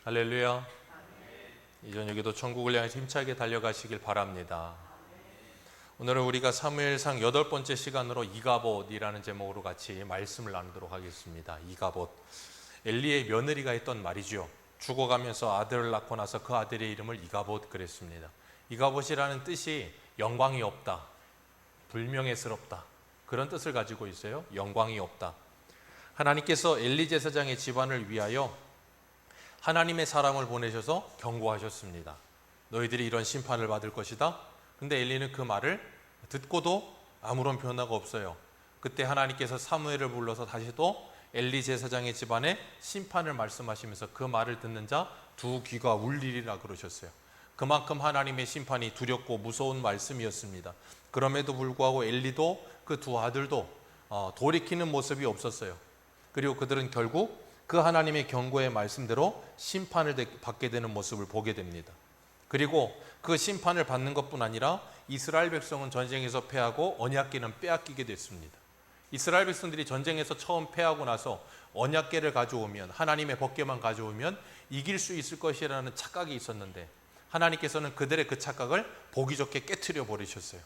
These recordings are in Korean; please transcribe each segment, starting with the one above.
할렐루야. 이 저녁에도 천국을 향해 힘차게 달려가시길 바랍니다. 오늘은 우리가 사무엘상 8번째 시간으로 이가봇이라는 제목으로 같이 말씀을 나누도록 하겠습니다. 이가봇, 엘리의 며느리가 했던 말이죠. 죽어가면서 아들을 낳고 나서 그 아들의 이름을 이가봇 그랬습니다. 이가봇이라는 뜻이 영광이 없다, 불명예스럽다, 그런 뜻을 가지고 있어요. 영광이 없다. 하나님께서 엘리 제사장의 집안을 위하여 하나님의 사람을 보내셔서 경고하셨습니다. 너희들이 이런 심판을 받을 것이다. 근데 엘리는 그 말을 듣고도 아무런 변화가 없어요. 그때 하나님께서 사무엘을 불러서 다시 또 엘리 제사장의 집안에 심판을 말씀하시면서 그 말을 듣는 자 두 귀가 울리리라 그러셨어요. 그만큼 하나님의 심판이 두렵고 무서운 말씀이었습니다. 그럼에도 불구하고 엘리도 그 두 아들도 돌이키는 모습이 없었어요. 그리고 그들은 결국 그 하나님의 경고의 말씀대로 심판을 받게 되는 모습을 보게 됩니다. 그리고 그 심판을 받는 것뿐 아니라 이스라엘 백성은 전쟁에서 패하고 언약궤는 빼앗기게 됐습니다. 이스라엘 백성들이 전쟁에서 처음 패하고 나서 언약궤를 가져오면, 하나님의 법궤만 가져오면 이길 수 있을 것이라는 착각이 있었는데 하나님께서는 그들의 그 착각을 보기 좋게 깨트려 버리셨어요.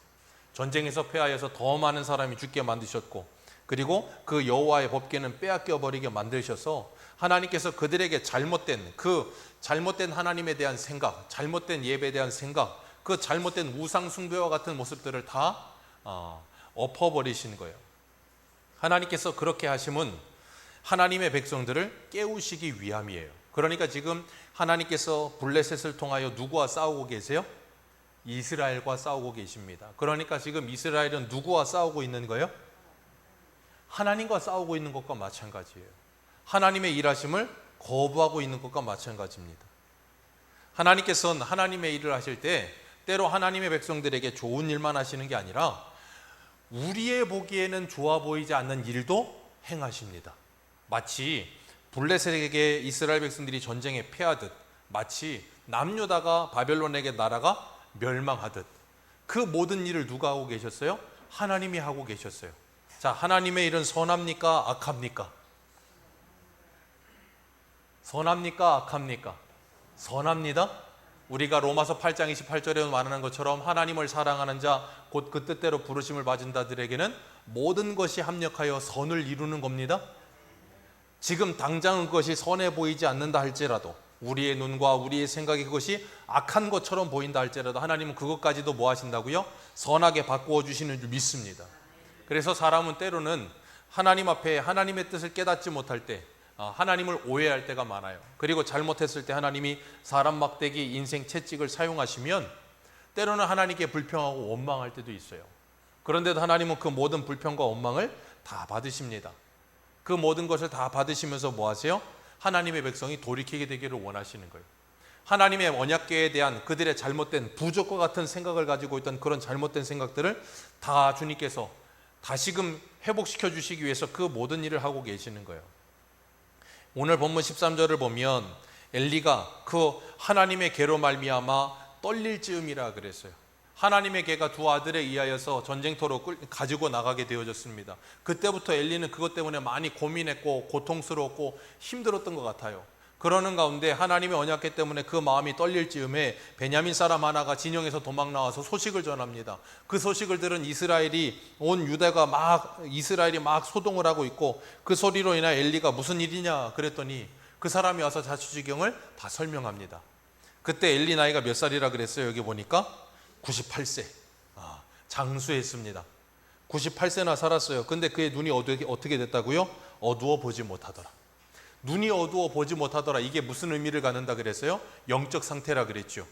전쟁에서 패하여서 더 많은 사람이 죽게 만드셨고, 그리고 그 여호와의 법궤는 빼앗겨 버리게 만드셔서 하나님께서 그들에게 잘못된 하나님에 대한 생각, 잘못된 예배에 대한 생각, 그 잘못된 우상 숭배와 같은 모습들을 다 엎어버리신 거예요. 하나님께서 그렇게 하심은 하나님의 백성들을 깨우시기 위함이에요. 그러니까 지금 하나님께서 블레셋을 통하여 누구와 싸우고 계세요? 이스라엘과 싸우고 계십니다. 그러니까 지금 이스라엘은 누구와 싸우고 있는 거예요? 하나님과 싸우고 있는 것과 마찬가지예요. 하나님의 일하심을 거부하고 있는 것과 마찬가지입니다. 하나님께서는 하나님의 일을 하실 때 때로 하나님의 백성들에게 좋은 일만 하시는 게 아니라 우리의 보기에는 좋아 보이지 않는 일도 행하십니다. 마치 블레셋에게 이스라엘 백성들이 전쟁에 패하듯, 마치 남유다가 바벨론에게 나라가 멸망하듯, 그 모든 일을 누가 하고 계셨어요? 하나님이 하고 계셨어요. 자, 하나님의 일은 선합니까? 악합니까? 선합니까? 악합니까? 선합니다. 우리가 로마서 8장 28절에 말하는 것처럼 하나님을 사랑하는 자, 곧 그 뜻대로 부르심을 받은 자들에게는 모든 것이 합력하여 선을 이루는 겁니다. 지금 당장 그것이 선해 보이지 않는다 할지라도, 우리의 눈과 우리의 생각이 그것이 악한 것처럼 보인다 할지라도 하나님은 그것까지도 뭐 하신다고요? 선하게 바꾸어 주시는 줄 믿습니다. 그래서 사람은 때로는 하나님 앞에 하나님의 뜻을 깨닫지 못할 때 하나님을 오해할 때가 많아요. 그리고 잘못했을 때 하나님이 사람 막대기, 인생 채찍을 사용하시면 때로는 하나님께 불평하고 원망할 때도 있어요. 그런데도 하나님은 그 모든 불평과 원망을 다 받으십니다. 그 모든 것을 다 받으시면서 뭐 하세요? 하나님의 백성이 돌이키게 되기를 원하시는 거예요. 하나님의 언약궤에 대한 그들의 잘못된 부족과 같은 생각을 가지고 있던 그런 잘못된 생각들을 다 주님께서 다시금 회복시켜 주시기 위해서 그 모든 일을 하고 계시는 거예요. 오늘 본문 13절을 보면 엘리가 그 하나님의 궤로 말미암아 떨릴 즈음이라 그랬어요. 하나님의 궤가 두 아들에 의하여서 전쟁터로 가지고 나가게 되어졌습니다. 그때부터 엘리는 그것 때문에 많이 고민했고 고통스러웠고 힘들었던 것 같아요. 그러는 가운데 하나님의 언약궤 때문에 그 마음이 떨릴 즈음에 베냐민 사람 하나가 진영에서 도망 나와서 소식을 전합니다. 그 소식을 들은 온 유다가 이스라엘이 막 소동을 하고 있고, 그 소리로 인해 엘리가 무슨 일이냐 그랬더니 그 사람이 와서 자초지경을 다 설명합니다. 그때 엘리 나이가 몇 살이라 그랬어요? 여기 보니까 98세. 장수했습니다. 98세나 살았어요. 근데 그의 눈이 어떻게 됐다고요? 어두워 보지 못하더라. 눈이 어두워 보지 못하더라. 이게 무슨 의미를 갖는다 그랬어요? 영적 상태라 그랬죠.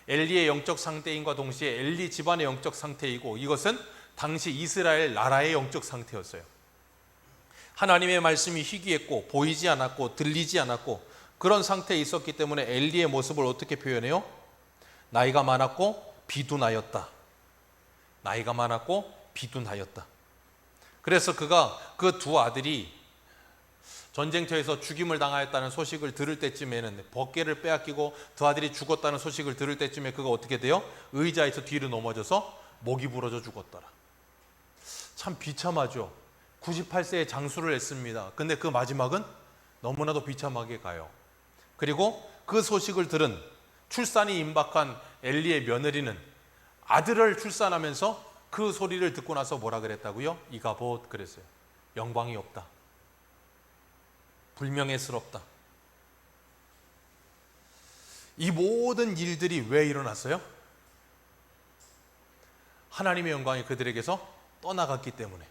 엘리의 영적 상태인과 동시에 엘리 집안의 영적 상태이고, 이것은 당시 이스라엘 나라의 영적 상태였어요. 하나님의 말씀이 희귀했고 보이지 않았고 들리지 않았고 그런 상태에 있었기 때문에 엘리의 모습을 어떻게 표현해요? 나이가 많았고 비둔하였다. 나이가 많았고 비둔하였다. 그래서 그가 그 두 아들이 전쟁터에서 죽임을 당하였다는 소식을 들을 때쯤에는, 법궤를 빼앗기고 두 아들이 죽었다는 소식을 들을 때쯤에 그가 어떻게 돼요? 의자에서 뒤로 넘어져서 목이 부러져 죽었더라. 참 비참하죠. 98세에 장수를 했습니다. 근데 그 마지막은 너무나도 비참하게 가요. 그리고 그 소식을 들은 출산이 임박한 엘리의 며느리는 아들을 출산하면서 그 소리를 듣고 나서 뭐라 그랬다고요? 이가봇 그랬어요. 영광이 없다. 불명예스럽다. 이 모든 일들이 왜 일어났어요? 하나님의 영광이 그들에게서 떠나갔기 때문에.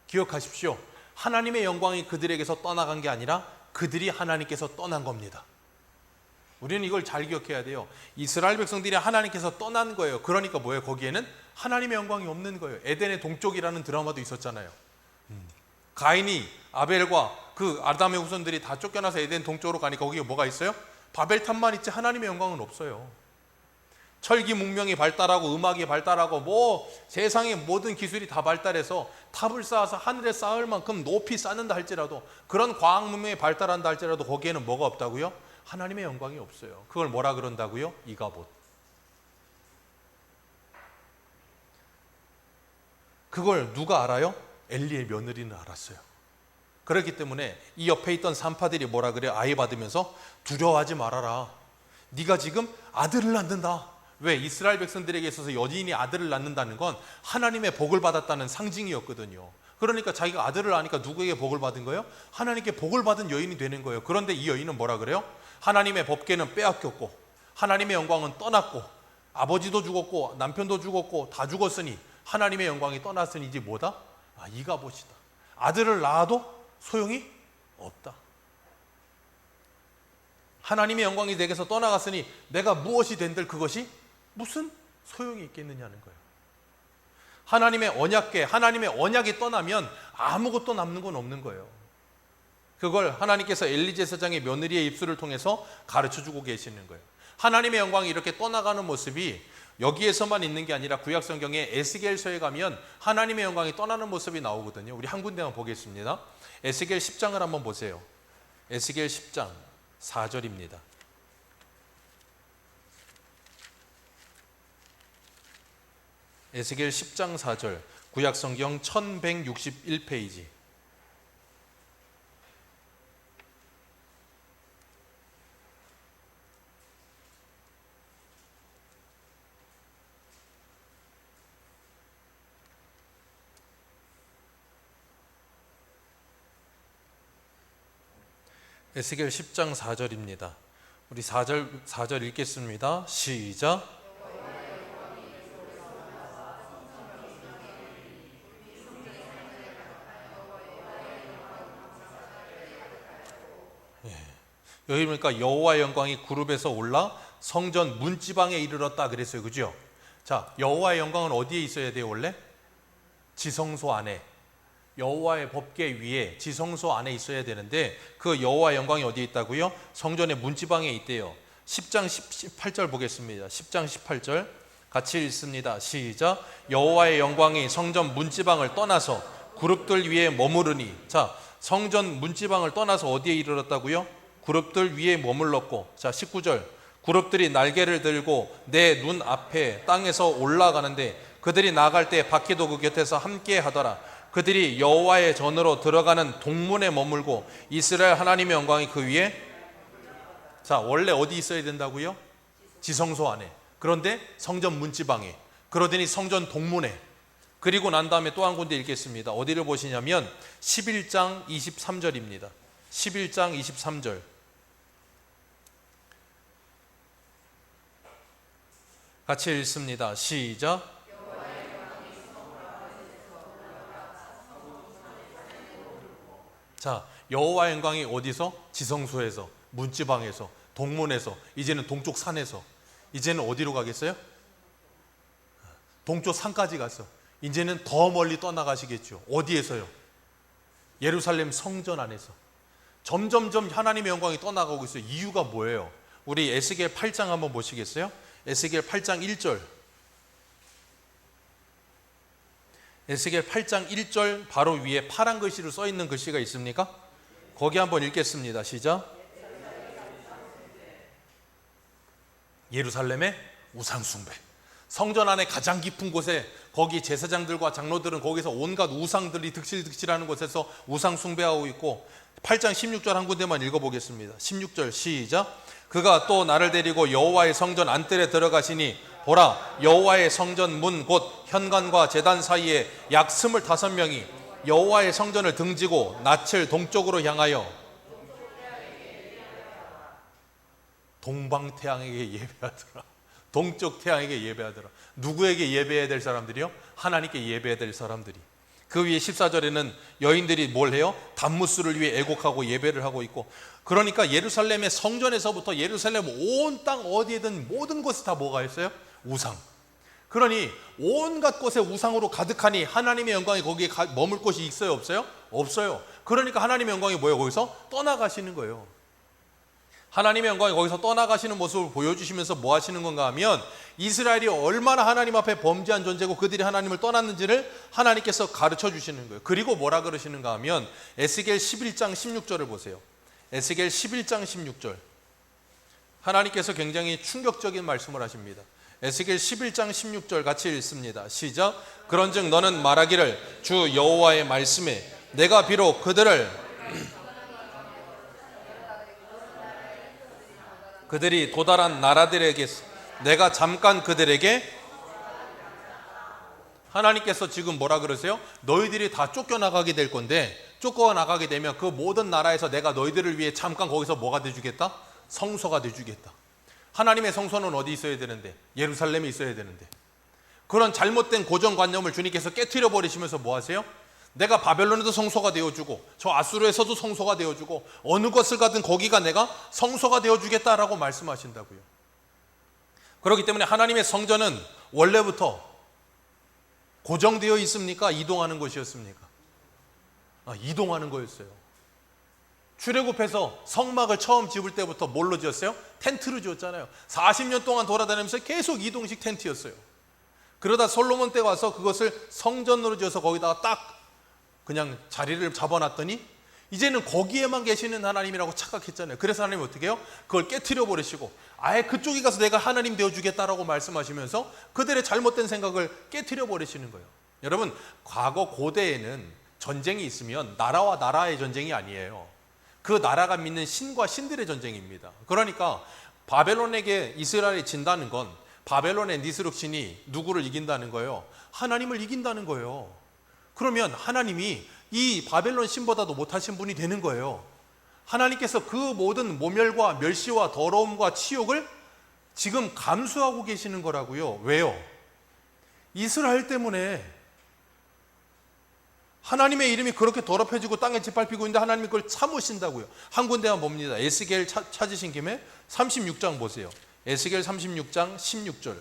기억하십시오. 하나님의 영광이 그들에게서 떠나간 게 아니라 그들이 하나님께서 떠난 겁니다. 우리는 이걸 잘 기억해야 돼요. 이스라엘 백성들이 하나님께서 떠난 거예요. 그러니까 뭐예요? 거기에는 하나님의 영광이 없는 거예요. 에덴의 동쪽이라는 드라마도 있었잖아요. 가인이 아벨과 그 아담의 후손들이 다 쫓겨나서 에덴 동쪽으로 가니까 거기에 뭐가 있어요? 바벨탑만 있지 하나님의 영광은 없어요. 철기 문명이 발달하고 음악이 발달하고 뭐 세상의 모든 기술이 다 발달해서 탑을 쌓아서 하늘에 쌓을 만큼 높이 쌓는다 할지라도, 그런 과학 문명이 발달한다 할지라도 거기에는 뭐가 없다고요? 하나님의 영광이 없어요. 그걸 뭐라 그런다고요? 이가봇. 그걸 누가 알아요? 엘리의 며느리는 알았어요. 그렇기 때문에 이 옆에 있던 산파들이 뭐라 그래요? 아이 받으면서 두려워하지 말아라. 네가 지금 아들을 낳는다. 왜? 이스라엘 백성들에게 있어서 여인이 아들을 낳는다는 건 하나님의 복을 받았다는 상징이었거든요. 그러니까 자기가 아들을 낳으니까 누구에게 복을 받은 거예요? 하나님께 복을 받은 여인이 되는 거예요. 그런데 이 여인은 뭐라 그래요? 하나님의 법궤는 빼앗겼고 하나님의 영광은 떠났고 아버지도 죽었고 남편도 죽었고 다 죽었으니 하나님의 영광이 떠났으니 이제 뭐다? 이가봇이다. 아들을 낳아도 소용이 없다. 하나님의 영광이 내게서 떠나갔으니 내가 무엇이 된들 그것이 무슨 소용이 있겠느냐는 거예요. 하나님의 언약궤, 하나님의 언약이 떠나면 아무것도 남는 건 없는 거예요. 그걸 하나님께서 엘리 제사장의 며느리의 입술을 통해서 가르쳐주고 계시는 거예요. 하나님의 영광이 이렇게 떠나가는 모습이 여기에서만 있는 게 아니라 구약 성경에 에스겔서에 가면 하나님의 영광이 떠나는 모습이 나오거든요. 우리 한 군데만 보겠습니다. 에스겔 10장을 한번 보세요. 에스겔 10장 4절입니다. 에스겔 10장 4절, 구약 성경 1161페이지. 에스겔 10장 4절입니다. 우리 4절 읽겠습니다. 시작. 여기 보니까 여호와의 영광이 구름에서 올라 성전 문지방에 이르렀다 그랬어요. 그죠? 자, 여호와의 영광은 어디에 있어야 돼요? 원래? 지성소 안에, 여호와의 법궤 위에 지성소 안에 있어야 되는데 그 여호와의 영광이 어디에 있다고요? 성전의 문지방에 있대요. 10장 18절 보겠습니다. 10장 18절 같이 읽습니다. 시작. 여호와의 영광이 성전 문지방을 떠나서 그룹들 위에 머무르니. 자, 성전 문지방을 떠나서 어디에 이르렀다고요? 그룹들 위에 머물렀고. 자, 19절. 그룹들이 날개를 들고 내 눈 앞에 땅에서 올라가는데 그들이 나갈 때 바퀴도 그 곁에서 함께 하더라. 그들이 여호와의 전으로 들어가는 동문에 머물고 이스라엘 하나님의 영광이 그 위에. 자, 원래 어디 있어야 된다고요? 지성소 안에. 그런데 성전 문지방에. 그러더니 성전 동문에. 그리고 난 다음에 또 한 군데 읽겠습니다. 어디를 보시냐면 11장 23절입니다. 11장 23절. 같이 읽습니다. 시작. 자, 여호와의 영광이 어디서? 지성소에서, 문지방에서, 동문에서, 이제는 동쪽 산에서. 이제는 어디로 가겠어요? 동쪽 산까지 갔어. 이제는 더 멀리 떠나가시겠죠. 어디에서요? 예루살렘 성전 안에서. 점점점 하나님의 영광이 떠나가고 있어요. 이유가 뭐예요? 우리 에스겔 8장 한번 보시겠어요? 에스겔 8장 1절. 에스겔 8장 1절 바로 위에 파란 글씨로 써 있는 글씨가 있습니까? 거기 한번 읽겠습니다. 시작. 예루살렘의 우상 숭배. 성전 안에 가장 깊은 곳에 거기 제사장들과 장로들은 거기서 온갖 우상들이 득실득실하는 곳에서 우상 숭배하고 있고. 8장 16절 한 군데만 읽어보겠습니다. 16절 시작. 그가 또 나를 데리고 여호와의 성전 안뜰에 들어가시니 보라, 여호와의 성전 문 곧 현관과 제단 사이에 약 25명이 여호와의 성전을 등지고 낯을 동쪽으로 향하여 동방태양에게 예배하더라. 동쪽 태양에게 예배하더라. 누구에게 예배해야 될 사람들이요? 하나님께 예배해야 될 사람들이. 그 위에 14절에는 여인들이 뭘 해요? 단무스를 위해 애곡하고 예배를 하고 있고, 그러니까 예루살렘의 성전에서부터 예루살렘 온 땅 어디에든 모든 곳에 다 뭐가 있어요? 우상. 그러니 온갖 곳에 우상으로 가득하니 하나님의 영광이 거기에 머물 곳이 있어요? 없어요? 없어요. 그러니까 하나님의 영광이 뭐예요? 거기서 떠나가시는 거예요. 하나님의 영광이 거기서 떠나가시는 모습을 보여주시면서 뭐 하시는 건가 하면, 이스라엘이 얼마나 하나님 앞에 범죄한 존재고 그들이 하나님을 떠났는지를 하나님께서 가르쳐 주시는 거예요. 그리고 뭐라 그러시는가 하면 에스겔 11장 16절을 보세요. 에스겔 11장 16절. 하나님께서 굉장히 충격적인 말씀을 하십니다. 에스겔 11장 16절 같이 읽습니다. 시작. 그런즉 너는 말하기를 주 여호와의 말씀에 내가 비록 그들이 도달한 나라들에게 내가 잠깐 그들에게, 하나님께서 지금 뭐라 그러세요? 너희들이 다 쫓겨나가게 될 건데, 쫓겨나가게 되면 그 모든 나라에서 내가 너희들을 위해 잠깐 거기서 뭐가 돼주겠다? 성소가 돼주겠다. 하나님의 성소는 어디 있어야 되는데? 예루살렘에 있어야 되는데. 그런 잘못된 고정관념을 주님께서 깨트려 버리시면서 뭐 하세요? 내가 바벨론에도 성소가 되어주고 저 아수르에서도 성소가 되어주고 어느 것을 가든 거기가 내가 성소가 되어주겠다라고 말씀하신다고요. 그렇기 때문에 하나님의 성전은 원래부터 고정되어 있습니까? 이동하는 것이었습니까? 이동하는 거였어요. 출애굽해서 성막을 처음 지을 때부터 뭘로 지었어요? 텐트로 지었잖아요. 40년 동안 돌아다니면서 계속 이동식 텐트였어요. 그러다 솔로몬 때 와서 그것을 성전으로 지어서 거기다가 딱 그냥 자리를 잡아놨더니 이제는 거기에만 계시는 하나님이라고 착각했잖아요. 그래서 하나님이 어떻게 해요? 그걸 깨트려 버리시고 아예 그쪽에 가서 내가 하나님 되어주겠다라고 말씀하시면서 그들의 잘못된 생각을 깨트려 버리시는 거예요. 여러분, 과거 고대에는 전쟁이 있으면 나라와 나라의 전쟁이 아니에요. 그 나라가 믿는 신과 신들의 전쟁입니다. 그러니까 바벨론에게 이스라엘이 진다는 건 바벨론의 니스룩 신이 누구를 이긴다는 거예요? 하나님을 이긴다는 거예요. 그러면 하나님이 이 바벨론 신보다도 못하신 분이 되는 거예요. 하나님께서 그 모든 모멸과 멸시와 더러움과 치욕을 지금 감수하고 계시는 거라고요. 왜요? 이스라엘 때문에. 하나님의 이름이 그렇게 더럽혀지고 땅에 짓밟히고 있는데 하나님이 그걸 참으신다고요. 한 군데만 봅니다. 에스겔 찾으신 김에 36장 보세요. 에스겔 36장 16절.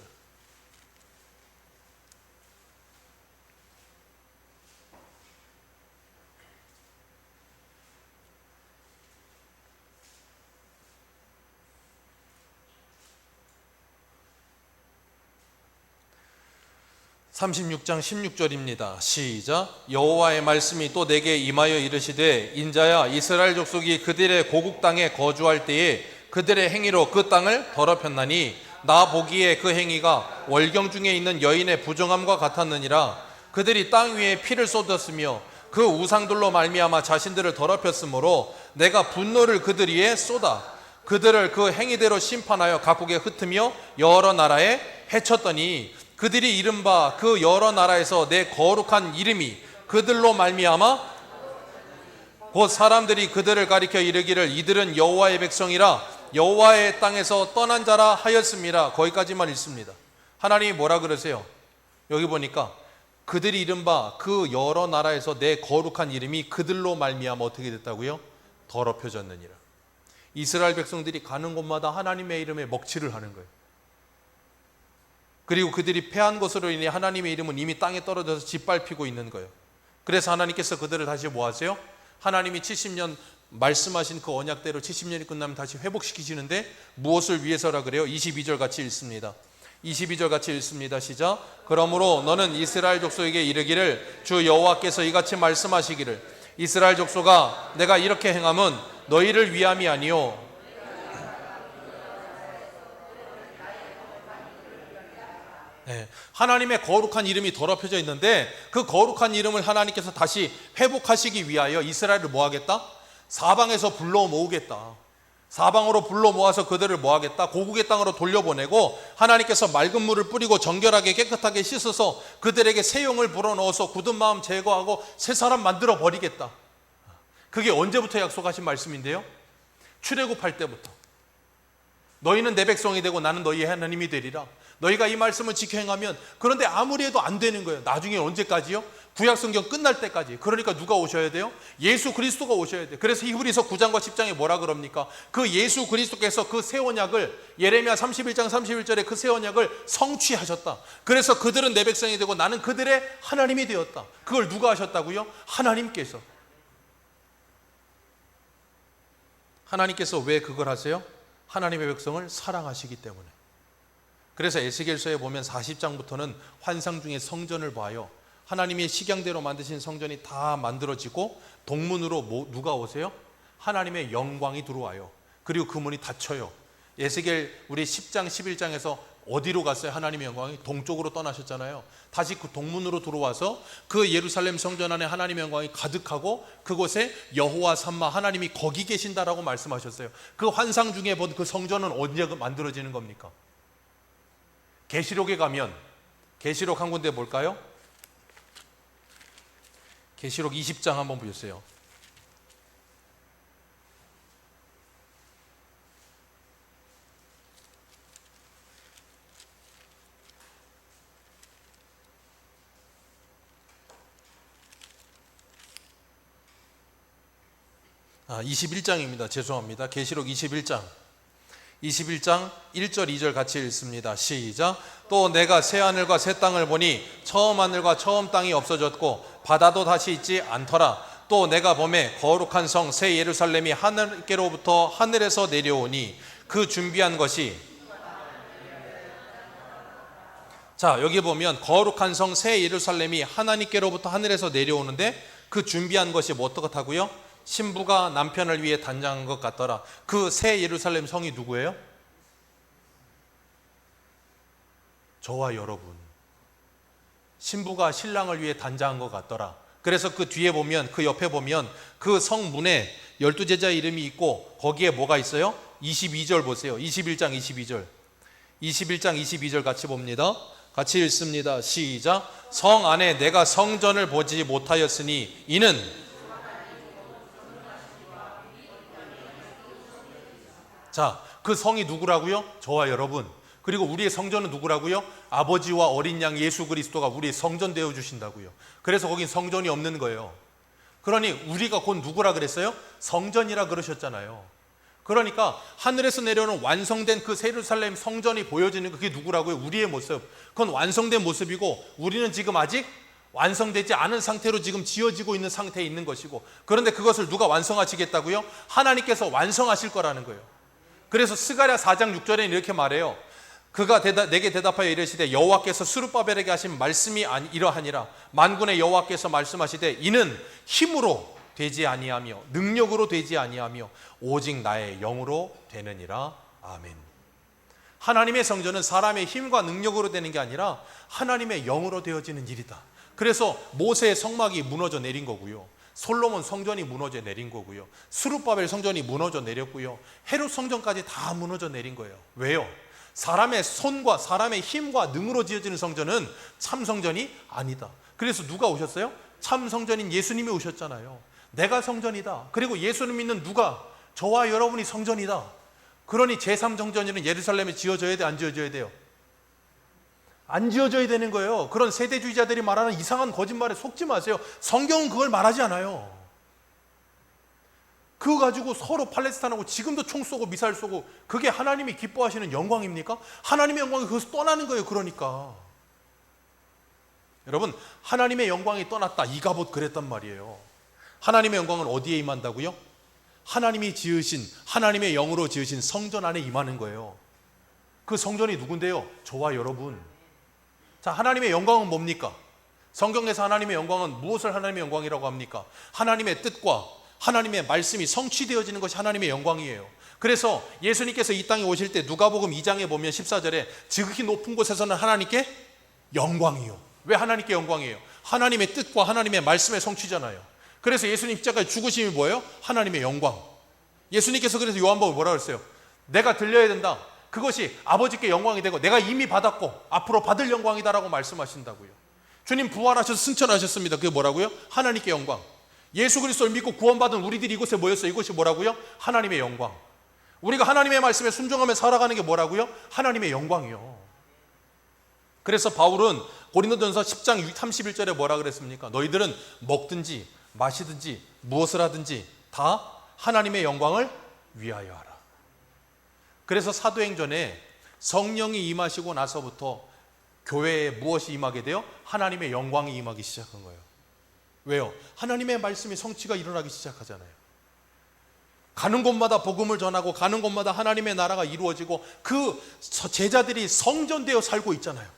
(36장 16절입니다) 시작. 여호와의 말씀이 또 내게 임하여 이르시되 인자야, 이스라엘 족속이 그들의 고국 땅에 거주할 때에 그들의 행위로 그 땅을 더럽혔나니 나 보기에 그 행위가 월경 중에 있는 여인의 부정함과 같았느니라. 그들이 땅 위에 피를 쏟았으며 그 우상들로 말미암아 자신들을 더럽혔으므로 내가 분노를 그들 위에 쏟아 그들을 그 행위대로 심판하여 각국에 흩으며 여러 나라에 해쳤더니 그들이 이른바 그 여러 나라에서 내 거룩한 이름이 그들로 말미암아 곧 사람들이 그들을 가리켜 이르기를 이들은 여호와의 백성이라 여호와의 땅에서 떠난 자라 하였음이라. 거기까지만 읽습니다. 하나님이 뭐라 그러세요? 여기 보니까 그들이 이른바 그 여러 나라에서 내 거룩한 이름이 그들로 말미암아 어떻게 됐다고요? 더럽혀졌느니라. 이스라엘 백성들이 가는 곳마다 하나님의 이름에 먹칠을 하는 거예요. 그리고 그들이 패한 것으로 인해 하나님의 이름은 이미 땅에 떨어져서 짓밟히고 있는 거예요. 그래서 하나님께서 그들을 다시 뭐 하세요? 하나님이 70년 말씀하신 그 언약대로 70년이 끝나면 다시 회복시키시는데 무엇을 위해서라 그래요? 22절 같이 읽습니다. 22절 같이 읽습니다. 시작. 그러므로 너는 이스라엘 족속에게 이르기를 주 여호와께서 이같이 말씀하시기를 이스라엘 족속아, 내가 이렇게 행함은 너희를 위함이 아니요 하나님의 거룩한 이름이 더럽혀져 있는데 그 거룩한 이름을 하나님께서 다시 회복하시기 위하여 이스라엘을 뭐 하겠다? 사방에서 불러 모으겠다. 사방으로 불러 모아서 그들을 뭐하겠다? 고국의 땅으로 돌려보내고 하나님께서 맑은 물을 뿌리고 정결하게 깨끗하게 씻어서 그들에게 새 영을 불어넣어서 굳은 마음 제거하고 새 사람 만들어 버리겠다. 그게 언제부터 약속하신 말씀인데요? 출애굽할 때부터. 너희는 내 백성이 되고 나는 너희의 하나님이 되리라. 너희가 이 말씀을 지켜 행하면. 그런데 아무리 해도 안 되는 거예요. 나중에 언제까지요? 구약성경 끝날 때까지. 그러니까 누가 오셔야 돼요? 예수 그리스도가 오셔야 돼요. 그래서 히브리서 9장과 10장에 뭐라 그럽니까? 그 예수 그리스도께서 그 새 언약을, 예레미야 31장 31절에 그 새 언약을 성취하셨다. 그래서 그들은 내 백성이 되고 나는 그들의 하나님이 되었다. 그걸 누가 하셨다고요? 하나님께서. 하나님께서 왜 그걸 하세요? 하나님의 백성을 사랑하시기 때문에. 그래서 에스겔서에 보면 40장부터는 환상 중에 성전을 봐요. 하나님의 식양대로 만드신 성전이 다 만들어지고 동문으로 누가 오세요? 하나님의 영광이 들어와요. 그리고 그 문이 닫혀요. 에스겔 우리 10장 11장에서 어디로 갔어요? 하나님의 영광이 동쪽으로 떠나셨잖아요. 다시 그 동문으로 들어와서 그 예루살렘 성전 안에 하나님의 영광이 가득하고 그곳에 여호와 삼마 하나님이 거기 계신다라고 말씀하셨어요. 그 환상 중에 본 그 성전은 언제 만들어지는 겁니까? 계시록에 가면 계시록 한 군데 볼까요? 계시록 20장 한번 보세요. 아, 21장입니다. 죄송합니다. 계시록 21장 1절 2절 같이 읽습니다. 시작. 또 내가 새 하늘과 새 땅을 보니 처음 하늘과 처음 땅이 없어졌고 바다도 다시 있지 않더라. 또 내가 보매 거룩한 성 새 예루살렘이 하늘께로부터 하늘에서 내려오니 그 준비한 것이, 자 여기 보면 거룩한 성 새 예루살렘이 하나님께로부터 하늘에서 내려오는데 그 준비한 것이 뭐 어떻다고요? 신부가 남편을 위해 단장한 것 같더라. 그 새 예루살렘 성이 누구예요? 저와 여러분. 신부가 신랑을 위해 단장한 것 같더라. 그래서 그 뒤에 보면, 그 옆에 보면 그 성문에 12제자 이름이 있고 거기에 뭐가 있어요? 22절 보세요. 21장 22절 22절 같이 봅니다. 같이 읽습니다. 시작. 성 안에 내가 성전을 보지 못하였으니 이는, 자, 그 성이 누구라고요? 저와 여러분. 그리고 우리의 성전은 누구라고요? 아버지와 어린 양 예수 그리스도가 우리의 성전 되어 주신다고요. 그래서 거긴 성전이 없는 거예요. 그러니 우리가 곧 누구라 그랬어요? 성전이라 그러셨잖아요. 그러니까 하늘에서 내려오는 완성된 그 예루살렘 성전이 보여지는 그게 누구라고요? 우리의 모습. 그건 완성된 모습이고 우리는 지금 아직 완성되지 않은 상태로 지금 지어지고 있는 상태에 있는 것이고, 그런데 그것을 누가 완성하시겠다고요? 하나님께서 완성하실 거라는 거예요. 그래서 스가랴 4장 6절에 이렇게 말해요. 그가 내게 대답하여 이르시되 여호와께서 스룹바벨에게 하신 말씀이 이러하니라. 만군의 여호와께서 말씀하시되 이는 힘으로 되지 아니하며 능력으로 되지 아니하며 오직 나의 영으로 되느니라. 아멘. 하나님의 성전은 사람의 힘과 능력으로 되는 게 아니라 하나님의 영으로 되어지는 일이다. 그래서 모세의 성막이 무너져 내린 거고요. 솔로몬 성전이 무너져 내린 거고요. 스룹바벨 성전이 무너져 내렸고요. 헤롯 성전까지 다 무너져 내린 거예요. 왜요? 사람의 손과 사람의 힘과 능으로 지어지는 성전은 참 성전이 아니다. 그래서 누가 오셨어요? 참 성전인 예수님이 오셨잖아요. 내가 성전이다. 그리고 예수님 믿는 누가? 저와 여러분이 성전이다. 그러니 제3성전이는 예루살렘에 지어져야 돼, 안 지어져야 돼요? 안 지어져야 되는 거예요. 그런 세대주의자들이 말하는 이상한 거짓말에 속지 마세요. 성경은 그걸 말하지 않아요. 그거 가지고 서로 팔레스타인하고 지금도 총 쏘고 미사일 쏘고, 그게 하나님이 기뻐하시는 영광입니까? 하나님의 영광이 거기서 떠나는 거예요. 그러니까 여러분, 하나님의 영광이 떠났다, 이가봇 그랬단 말이에요. 하나님의 영광은 어디에 임한다고요? 하나님이 지으신, 하나님의 영으로 지으신 성전 안에 임하는 거예요. 그 성전이 누군데요? 저와 여러분. 자, 하나님의 영광은 뭡니까? 성경에서 하나님의 영광은 무엇을 하나님의 영광이라고 합니까? 하나님의 뜻과 하나님의 말씀이 성취되어지는 것이 하나님의 영광이에요. 그래서 예수님께서 이 땅에 오실 때 누가복음 2장에 보면 14절에 지극히 높은 곳에서는 하나님께 영광이요. 왜 하나님께 영광이에요? 하나님의 뜻과 하나님의 말씀의 성취잖아요. 그래서 예수님 십자가의 죽으심이 뭐예요? 하나님의 영광. 예수님께서 그래서 요한복음에 뭐라 그랬어요? 내가 들려야 된다. 그것이 아버지께 영광이 되고 내가 이미 받았고 앞으로 받을 영광이다라고 말씀하신다고요. 주님 부활하셔서 승천하셨습니다. 그게 뭐라고요? 하나님께 영광. 예수 그리스도를 믿고 구원받은 우리들이 이곳에 모였어요. 이것이 뭐라고요? 하나님의 영광. 우리가 하나님의 말씀에 순종하며 살아가는 게 뭐라고요? 하나님의 영광이요. 그래서 바울은 고린도전서 10장 31절에 뭐라 그랬습니까? 너희들은 먹든지 마시든지 무엇을 하든지 다 하나님의 영광을 위하여 하라. 그래서 사도행전에 성령이 임하시고 나서부터 교회에 무엇이 임하게 돼요? 하나님의 영광이 임하기 시작한 거예요. 왜요? 하나님의 말씀이 성취가 일어나기 시작하잖아요. 가는 곳마다 복음을 전하고 가는 곳마다 하나님의 나라가 이루어지고 그 제자들이 성전되어 살고 있잖아요.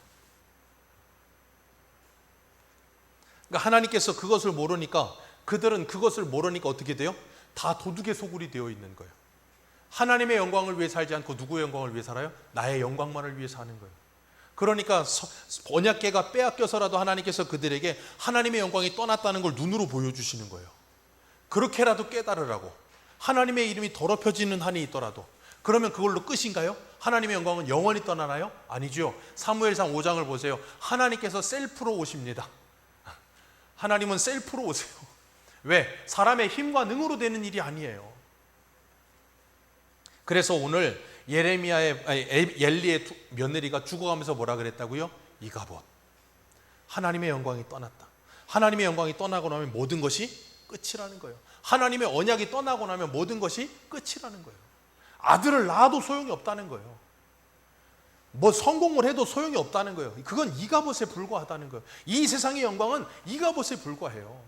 그러니까 하나님께서 그것을 모르니까 그들은 그것을 모르니까 어떻게 돼요? 다 도둑의 소굴이 되어 있는 거예요. 하나님의 영광을 위해 살지 않고 누구의 영광을 위해 살아요? 나의 영광만을 위해 사는 거예요. 그러니까 언약궤가 빼앗겨서라도 하나님께서 그들에게 하나님의 영광이 떠났다는 걸 눈으로 보여주시는 거예요. 그렇게라도 깨달으라고. 하나님의 이름이 더럽혀지는 한이 있더라도. 그러면 그걸로 끝인가요? 하나님의 영광은 영원히 떠나나요? 아니죠. 사무엘상 5장을 보세요. 하나님께서 셀프로 오십니다. 하나님은 셀프로 오세요. 왜? 사람의 힘과 능으로 되는 일이 아니에요. 그래서 오늘 엘리의 며느리가 죽어가면서 뭐라 그랬다고요? 이가봇. 하나님의 영광이 떠났다. 하나님의 영광이 떠나고 나면 모든 것이 끝이라는 거예요. 하나님의 언약이 떠나고 나면 모든 것이 끝이라는 거예요. 아들을 낳아도 소용이 없다는 거예요. 뭐 성공을 해도 소용이 없다는 거예요. 그건 이가봇에 불과하다는 거예요. 이 세상의 영광은 이가봇에 불과해요.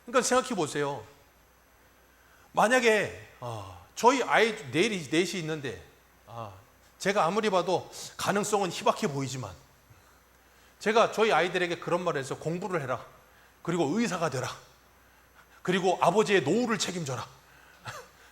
그러니까 생각해 보세요. 만약에 저희 아이 넷이 있는데 제가 아무리 봐도 가능성은 희박해 보이지만 제가 저희 아이들에게 그런 말을 해서 공부를 해라. 그리고 의사가 되라. 그리고 아버지의 노후를 책임져라.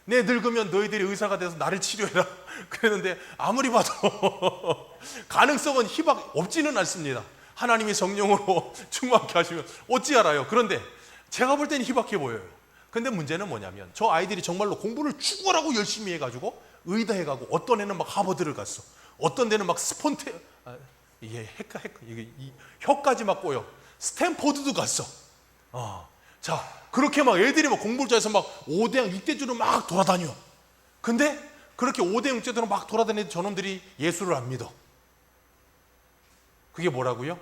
내 늙으면 너희들이 의사가 돼서 나를 치료해라. 그랬는데 아무리 봐도 가능성은 희박 없지는 않습니다. 하나님이 성령으로 충만케 하시면 어찌 알아요. 그런데 제가 볼 때는 희박해 보여요. 근데 문제는 뭐냐면 저 아이들이 정말로 공부를 죽어라고 열심히 해가지고 의대 해가고 어떤 애는 막 하버드를 갔어. 어떤 데는 막 이게 혀까지 막 꼬여. 스탠포드도 갔어. 자 그렇게 막 애들이 막 공부를 잘해서 막 5대학 6대주로 막 돌아다녀. 근데 그렇게 5대 6대주로 막 돌아다니는 저놈들이 예수를 안 믿어. 그게 뭐라고요?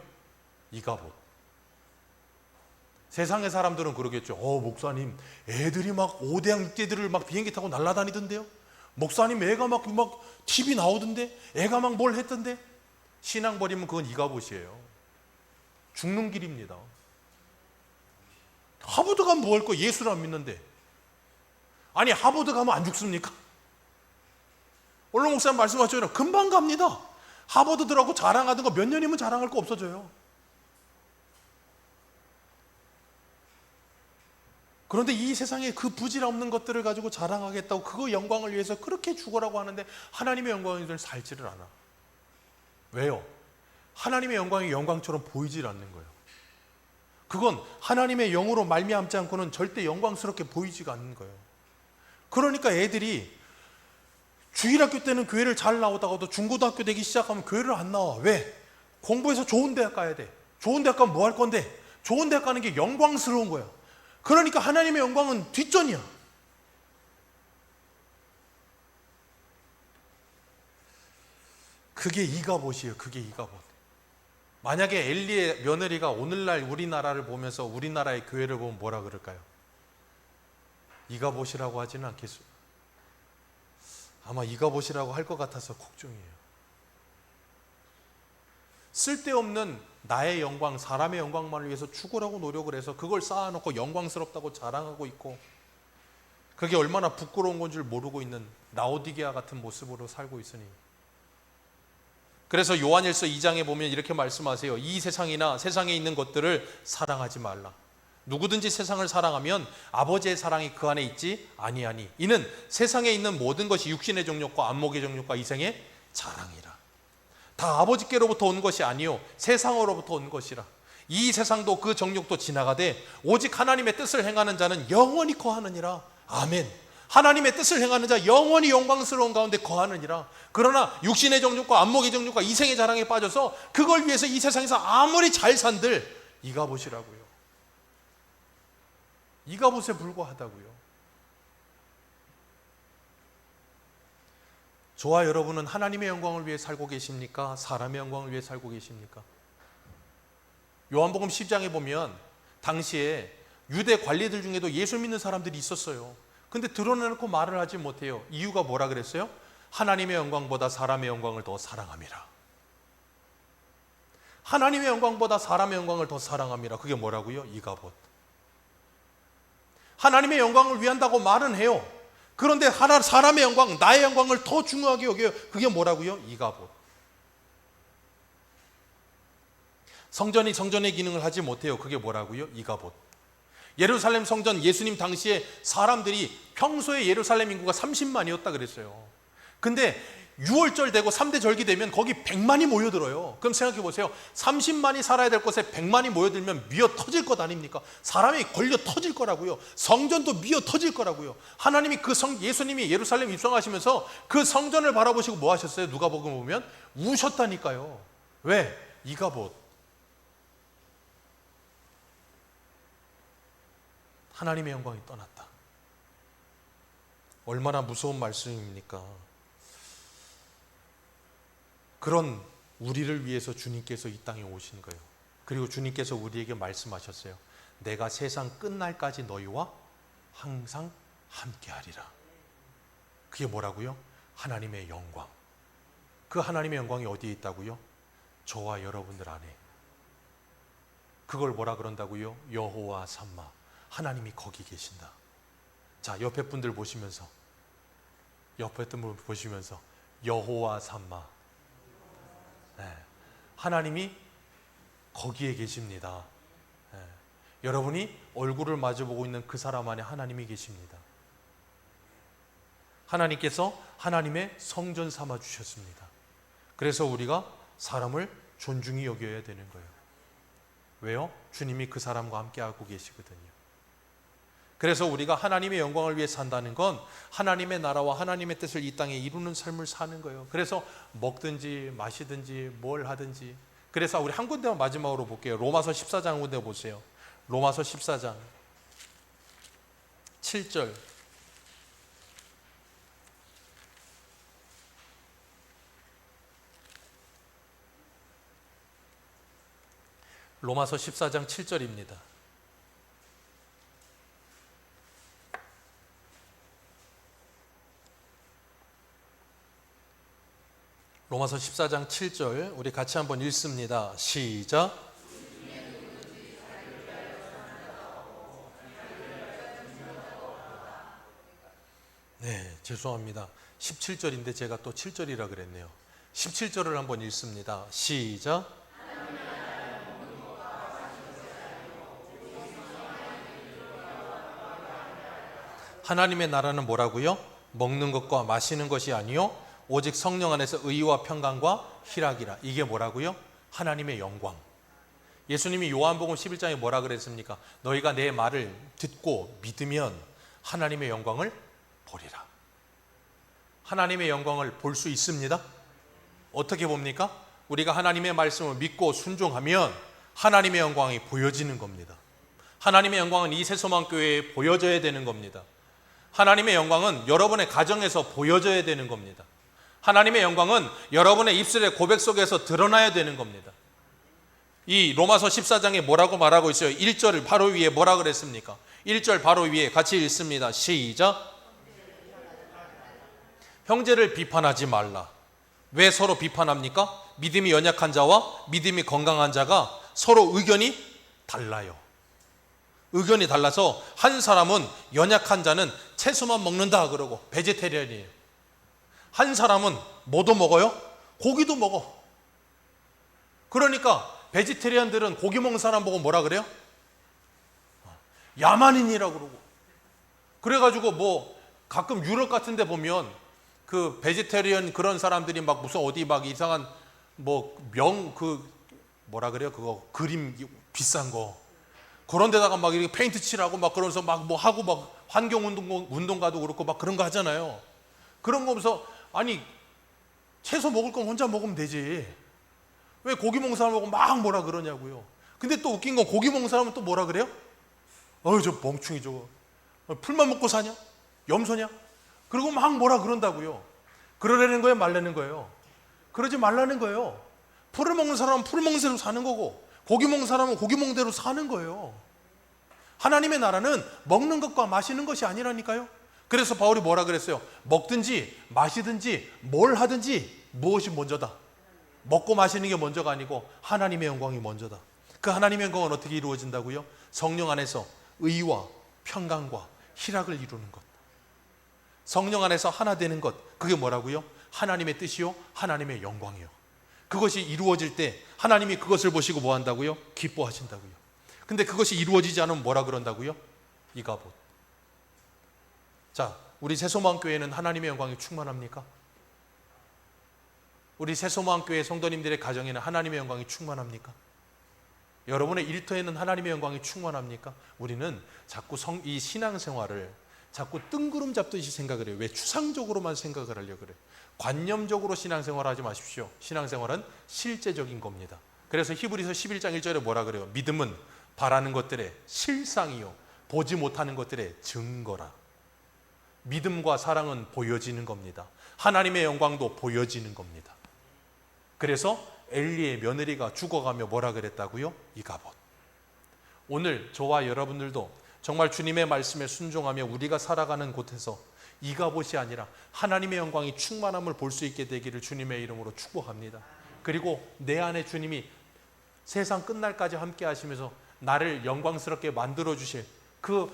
이가봇. 세상의 사람들은 그러겠죠. 목사님 애들이 막 5대학 6대들을 막 비행기 타고 날아다니던데요. 목사님 애가 막 TV 나오던데 애가 막 뭘 했던데. 신앙 버리면 그건 이가봇이에요. 죽는 길입니다. 하버드 가면 뭐 할 거? 예수를 안 믿는데. 아니 하버드 가면 안 죽습니까? 원로 목사님 말씀하셨잖아요. 금방 갑니다. 하버드 들어가고 자랑하던 거 몇 년이면 자랑할 거 없어져요. 그런데 이 세상에 그 부질없는 것들을 가지고 자랑하겠다고 그거 영광을 위해서 그렇게 죽으라고 하는데 하나님의 영광을 살지를 않아. 왜요? 하나님의 영광이 영광처럼 보이질 않는 거예요. 그건 하나님의 영으로 말미암지 않고는 절대 영광스럽게 보이지가 않는 거예요. 그러니까 애들이 주일학교 때는 교회를 잘 나오다가도 중고등학교 되기 시작하면 교회를 안 나와. 왜? 공부해서 좋은 대학 가야 돼. 좋은 대학 가면 뭐 할 건데? 좋은 대학 가는 게 영광스러운 거야. 그러니까 하나님의 영광은 뒷전이야. 그게 이가봇이에요. 그게 이가봇. 만약에 엘리의 며느리가 오늘날 우리나라를 보면서 우리나라의 교회를 보면 뭐라 그럴까요? 이가봇이라고 하지는 않겠어요. 아마 이가봇이라고 할 것 같아서 걱정이에요. 쓸데없는 나의 영광, 사람의 영광만을 위해서 죽으라고 노력을 해서 그걸 쌓아놓고 영광스럽다고 자랑하고 있고 그게 얼마나 부끄러운 건 줄 모르고 있는 라오디게아 같은 모습으로 살고 있으니. 그래서 요한일서 2장에 보면 이렇게 말씀하세요. 이 세상이나 세상에 있는 것들을 사랑하지 말라. 누구든지 세상을 사랑하면 아버지의 사랑이 그 안에 있지 아니하니 이는 세상에 있는 모든 것이 육신의 정욕과 안목의 정욕과 이생의 자랑이라. 다 아버지께로부터 온 것이 아니요 세상으로부터 온 것이라. 이 세상도 그 정욕도 지나가되 오직 하나님의 뜻을 행하는 자는 영원히 거하느니라. 아멘. 하나님의 뜻을 행하는 자 영원히 영광스러운 가운데 거하느니라. 그러나 육신의 정욕과 안목의 정욕과 이생의 자랑에 빠져서 그걸 위해서 이 세상에서 아무리 잘 산들 이가봇이라고요. 이가봇에 불과하다고요. 저와 여러분은 하나님의 영광을 위해 살고 계십니까? 사람의 영광을 위해 살고 계십니까? 요한복음 10장에 보면 당시에 유대 관리들 중에도 예수 믿는 사람들이 있었어요. 근데 드러내놓고 말을 하지 못해요. 이유가 뭐라 그랬어요? 하나님의 영광보다 사람의 영광을 더 사랑함이라. 하나님의 영광보다 사람의 영광을 더 사랑함이라. 그게 뭐라고요? 이가봇. 하나님의 영광을 위한다고 말은 해요. 그런데 사람의 영광, 나의 영광을 더 중요하게 여겨요. 그게 뭐라고요? 이가봇. 성전이 성전의 기능을 하지 못해요. 그게 뭐라고요? 이가봇. 예루살렘 성전, 예수님 당시에 사람들이 평소에 예루살렘 인구가 30만이었다 그랬어요. 근데 6월절 되고 3대 절기 되면 거기 100만이 모여들어요. 그럼 생각해 보세요. 30만이 살아야 될 곳에 100만이 모여들면 미어 터질 것 아닙니까? 사람이 걸려 터질 거라고요. 성전도 미어 터질 거라고요. 하나님이 예수님이 예루살렘 입성하시면서 그 성전을 바라보시고 뭐 하셨어요? 누가복음 보면 우셨다니까요. 왜? 이가봇. 하나님의 영광이 떠났다. 얼마나 무서운 말씀입니까? 그런 우리를 위해서 주님께서 이 땅에 오신 거예요. 그리고 주님께서 우리에게 말씀하셨어요. 내가 세상 끝날까지 너희와 항상 함께하리라. 그게 뭐라고요? 하나님의 영광. 그 하나님의 영광이 어디에 있다고요? 저와 여러분들 안에. 그걸 뭐라 그런다고요? 여호와 삼마. 하나님이 거기 계신다. 자, 옆에 분들 보시면서 여호와 삼마. 네, 하나님이 거기에 계십니다. 네, 여러분이 얼굴을 마주보고 있는 그 사람 안에 하나님이 계십니다. 하나님께서 하나님의 성전 삼아 주셨습니다. 그래서 우리가 사람을 존중히 여겨야 되는 거예요. 왜요? 주님이 그 사람과 함께하고 계시거든요. 그래서 우리가 하나님의 영광을 위해 산다는 건 하나님의 나라와 하나님의 뜻을 이 땅에 이루는 삶을 사는 거예요. 그래서 먹든지 마시든지 뭘 하든지. 그래서 우리 한 군데만 마지막으로 볼게요. 로마서 14장 한 군데 보세요. 로마서 14장 7절. 로마서 14장 7절입니다. 로마서 14장 7절 우리 같이 한번 읽습니다. 시작. 네, 죄송합니다. 17절인데 제가 또 7절이라 그랬네요. 17절을 한번 읽습니다. 시작. 하나님의 나라는 뭐라고요? 먹는 것과 마시는 것이 아니요 오직 성령 안에서 의와 평강과 희락이라. 이게 뭐라고요? 하나님의 영광. 예수님이 요한복음 11장에 뭐라 그랬습니까? 너희가 내 말을 듣고 믿으면 하나님의 영광을 보리라. 하나님의 영광을 볼 수 있습니다. 어떻게 봅니까? 우리가 하나님의 말씀을 믿고 순종하면 하나님의 영광이 보여지는 겁니다. 하나님의 영광은 이 새소망교회에 보여져야 되는 겁니다. 하나님의 영광은 여러분의 가정에서 보여져야 되는 겁니다. 하나님의 영광은 여러분의 입술의 고백 속에서 드러나야 되는 겁니다. 이 로마서 14장에 뭐라고 말하고 있어요? 1절 바로 위에 뭐라 그랬습니까? 1절 바로 위에 같이 읽습니다. 시작. 형제를 비판하지 말라. 왜 서로 비판합니까? 믿음이 연약한 자와 믿음이 건강한 자가 서로 의견이 달라요. 의견이 달라서 한 사람은 연약한 자는 채소만 먹는다 그러고 베지테리언이에요. 한 사람은 뭐도 먹어요? 고기도 먹어. 그러니까 베지테리언들은 고기 먹는 사람 보고 뭐라 그래요? 야만인이라고 그러고. 그래가지고 뭐 가끔 유럽 같은 데 보면 그 베지테리언 그런 사람들이 막 무슨 어디 막 이상한 뭐 뭐라 그래요? 그거 그림 비싼 거 그런 데다가 막 이렇게 페인트 칠하고 막 그러면서 막 뭐 하고 막 운동가도 그렇고 막 그런 거 하잖아요. 그런 거 보면서 아니 채소 먹을 건 혼자 먹으면 되지. 왜 고기 먹는 사람하고 막 뭐라 그러냐고요. 근데 또 웃긴 건 고기 먹는 사람은 또 뭐라 그래요? 저 멍충이 저거. 풀만 먹고 사냐? 염소냐? 그리고 막 뭐라 그런다고요. 그러라는 거예요? 말라는 거예요? 그러지 말라는 거예요. 풀을 먹는 사람은 풀 먹는 대로 사는 거고 고기 먹는 사람은 고기 먹는 대로 사는 거예요. 하나님의 나라는 먹는 것과 마시는 것이 아니라니까요. 그래서 바울이 뭐라 그랬어요? 먹든지 마시든지 뭘 하든지 무엇이 먼저다. 먹고 마시는 게 먼저가 아니고 하나님의 영광이 먼저다. 그 하나님의 영광은 어떻게 이루어진다고요? 성령 안에서 의와 평강과 희락을 이루는 것. 성령 안에서 하나 되는 것. 그게 뭐라고요? 하나님의 뜻이요 하나님의 영광이요. 그것이 이루어질 때 하나님이 그것을 보시고 뭐 한다고요? 기뻐하신다고요. 근데 그것이 이루어지지 않으면 뭐라 그런다고요? 이가봇. 자, 우리 새소망교회는 하나님의 영광이 충만합니까? 우리 새소망교회 성도님들의 가정에는 하나님의 영광이 충만합니까? 여러분의 일터에는 하나님의 영광이 충만합니까? 우리는 자꾸 이 신앙생활을 자꾸 뜬구름 잡듯이 생각을 해요. 왜? 추상적으로만 생각을 하려고 그래요. 관념적으로 신앙생활 하지 마십시오. 신앙생활은 실제적인 겁니다. 그래서 히브리서 11장 1절에 뭐라 그래요? 믿음은 바라는 것들의 실상이요 보지 못하는 것들의 증거라. 믿음과 사랑은 보여지는 겁니다. 하나님의 영광도 보여지는 겁니다. 그래서 엘리의 며느리가 죽어가며 뭐라 그랬다고요? 이가봇. 오늘 저와 여러분들도 정말 주님의 말씀에 순종하며 우리가 살아가는 곳에서 이가봇이 아니라 하나님의 영광이 충만함을 볼 수 있게 되기를 주님의 이름으로 축복합니다. 그리고 내 안에 주님이 세상 끝날까지 함께 하시면서 나를 영광스럽게 만들어 주실 그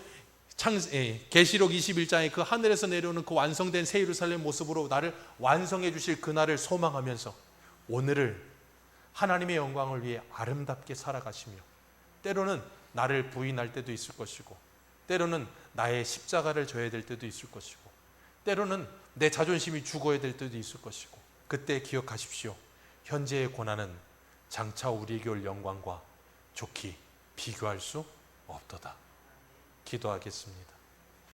계시록 21장의 그 하늘에서 내려오는 그 완성된 새 예루살렘 모습으로 나를 완성해 주실 그날을 소망하면서 오늘을 하나님의 영광을 위해 아름답게 살아가시며 때로는 나를 부인할 때도 있을 것이고 때로는 나의 십자가를 져야 될 때도 있을 것이고 때로는 내 자존심이 죽어야 될 때도 있을 것이고 그때 기억하십시오. 현재의 고난은 장차 우리에게 올 영광과 좋게 비교할 수 없도다. 기도하겠습니다.